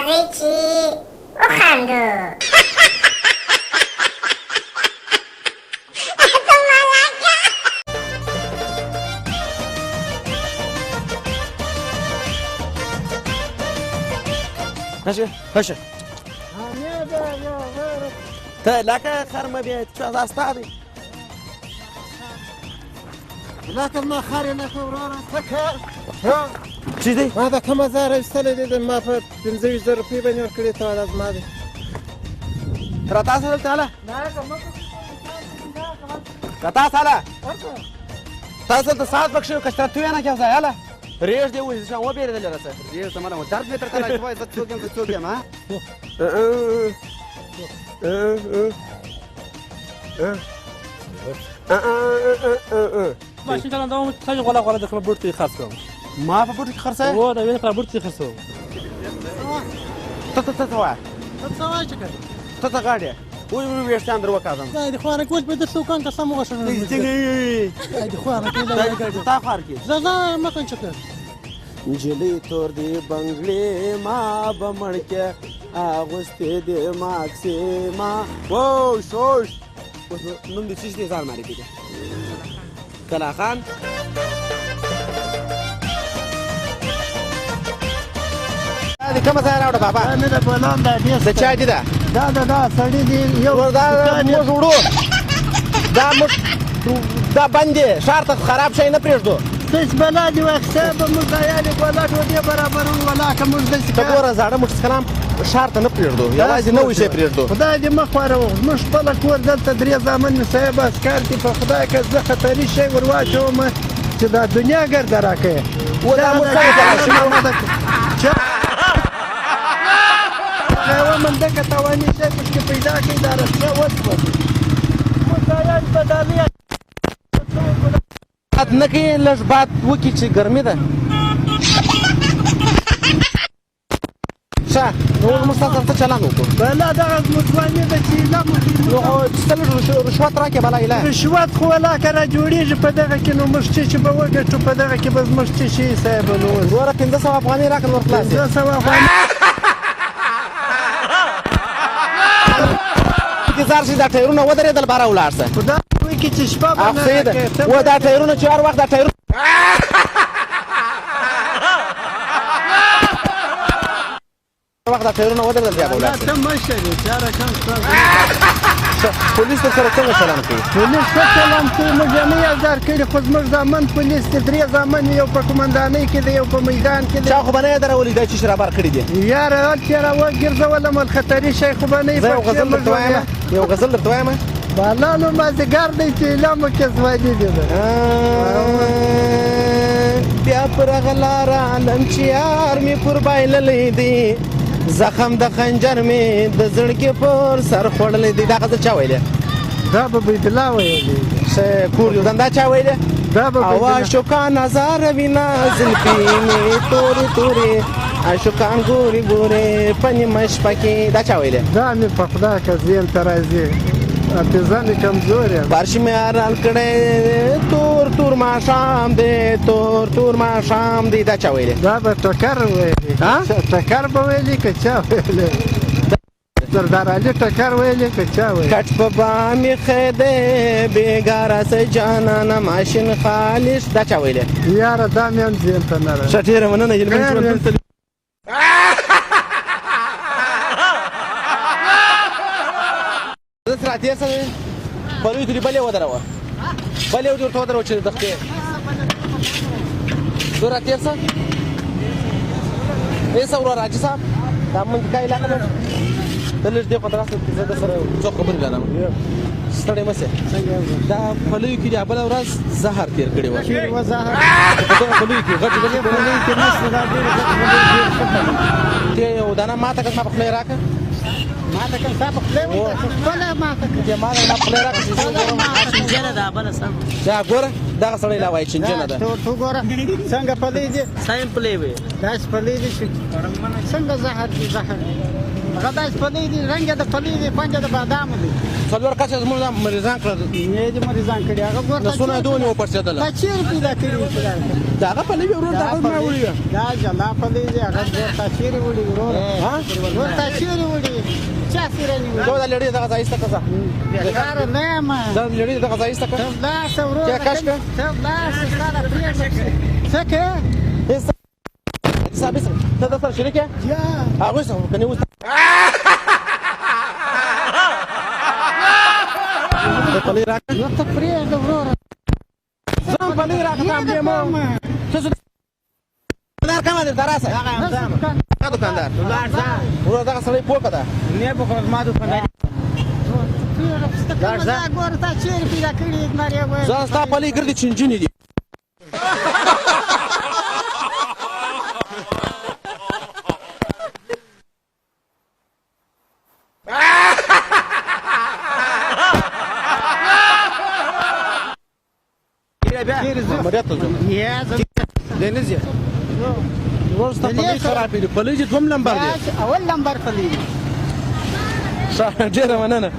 راځئ چې وخاندو. هشه ته لکه خر مه بیا دا ستا دی لکه ما خر یې لکه وروره چې دی ما دا کومه ځای راویستلی دی ما په 15,000 روپۍ باندې ورکړې ته دا زما دی را تا سره دلته هله که تا سره تاسو دلته ساعت پکښې یو کشته تو یې نه کېږه هله ریش دی وایي شان وبېرېدلې راسه ریش ته منه درد مې تر ته راځي وایي زه څوک یم زه څوک یم ها ماشین چلوونکی خیلی غلا غلا داخل بورتی خاص کنم. ما په بوټو کې خرڅه و دا ویني پر بورتی خاصو. ته وایه څه وایې چې کوې ته غاړې وایي ویښتان در وکاږم دا د خواره ګوز به درته وکړم که سم وغوښم د خواره کې تا خوار کې زه مکن چې کوې نجلۍ تور دی بنګلې ما به مړ کې اغوستې دې ماکسې ما ووش ووش اوس نوم دې څه دی ځان معرفي کړه کلا خان دا دې کومه ځای راوړه بابا مې د بولان دا ډېر د چا دي ده دا سړي دی یو دا موږ وړو دا بند دی ښار ته خراب شی نه پرېږدو هیڅ بلا دې واخیستی به موږ دا یعنې ګولا ډوډۍ برابرو ولا که موږ داسې ته ګوره زاړه موټر کلام ښار ته نه پرېږدو یوازې نوی شی پرېږدو خدای دې مه خوارو موږ خپله کور دلته 3 زامن مې صاحب اسکار دي په خدای که زه خطري شی ور واچوم چې دا دنیا ګرده راکوې دا موږ څنګه یوه منډکه تواني شی پکې پیدا کړي دا رسمه وسوه موږ دا یعنې بدالي باد نه کوي لږ باد وکړي چې ګرمي ده ښه نو اوس موږ ستاسو سره څه چلند وکړو بلا دغه زموږ ځواني ده چې ایله نو څه لږ رشوت راکړې بلا ایله رشوت خو ولاکه را جوړېږي په دغه کې نو موږ چې به وګټو په دغه کې به زموږ څه شي صاحب نو ګوره 1500 افغانۍ راکړه نور خلاص 500 افغانۍ انتظار شي دا ټایرونه ودرېدل باره ولاړ شه خو دا وایي کې چې شپه به نه صحیح ده راکوې و دا ټایرونه چې هر وخت دا ټایرونه وخت دا ټایرونه ودرېدل بیا به ولاړ ته مشر یې چا رقم شه پولیس درسره څنګه چلند کوي پولیس ښه چلند کوي موږ یې نه یادار کړي خو زموږ زامن پولیس دي 3 زامن یو په قمندانۍ کې دی یو په میدان کې دی چا خو به نه یې درولي دا چې شرابار کړي دي یاره هلته یې راوګرځولم الخطري شی خو به نه یې زه یو غزل درته وایم یو غزل درته وایم بالانو مازدیګر دی چې ایله مو کې ځواني دي بیا پر هغه لاره عالم چې یار مې پر بایللی دی زخم د خنجر مې د زړګي پر سر خوړلی دی دا غزل چا ویلی دا به بیدلا ویلی ښه کور یو دندا چا ویلی دا به عاشقان هزار وینا زلفې مې تورې تورې عاشقان ګورې ګورې په نیمه شپه کې دا چا ویلی دا مې په خدای که ذهن ته راځي حافظه مې کمزور یم بارشي مې حیران کړی تور تور ماښام دی تور تور ماښام دی دا چا ویلی دا به ټکر ویلی ټکر به ویلی که چا ویلی سردار علي ټکر ویلی که چا ویلی کټ په بام یې دی بېګاره سه جانانه ماشین خالص دا چا ویلی یاره دا مې هم ذهن ته نه راځي ښه ډېره مننه هلمند ژوندون ته زه تر راتېر شه پلوي ترې بل یې ودروه بل یې ورته ودروه چې د خپې زه راتېر شه ای څه ورور حاجي صاحب دا منطقه علاقه ده ته لږ دې خوا ته راسه زه در سره څو خبرې لرم ستړی مه سې دا پلوي کې د بله ورځ زهر تېر کړی وه په دغه پلوي کې غټې غټې پلوي کې ته یو دانه ماته که زما په خوله یې راکړه ماته که ستا په خوله وي خپله ماته که ما په خوله یې راکړه چې زه ګورم جره دا بله سم. دا ګوره دغه سړی لا وایي چې نجنه ده تو ګوره څنګه پلی دي سایم پلی وي داسې پلی دي چې څنګه زهر دي زهر دي هغه داسې پلی دي رنګ د پلی دي پنجه د بادامو دي څلور کسه زموږ دا مریضان کړل یې دې مریضان کړي هغه ګوره نسونه یې دونې وپړسېدله دا چیرې پیدا کړي چې د هغه پلی وي ورور دغه ما وړي وي دا جلا پلی دي هغه ورته چیرې وړي ورور ورته چیرې وړي چا سره نیولي دا لړۍ دغه ځای ایسته که بیکار نه یم دا لړۍ دغه ځای ایسته که ته ولاړ ورور چا کش که ته ولاړ شه ستا د پرېږده څه کې حساب ایسته ته در سره شریک یې یا هغوی سره که نه اوس پلی راکړه نو ته پرېږده وروره زه پلی راکړه دکاندار کومه درته راسه هغه دکاندار ورور دغه سړی پوکه ده نه په ما دکاندار ګوره تا چیرې پیدا کړي زمرې وایي زه ستا پلی ګرځي چې نجونې دي ماموریت ته ځم دنیز یې ورور ستا پلی خرابې دي پلی چې دوم لمبر دی اول نمبر پلی ډېره مننه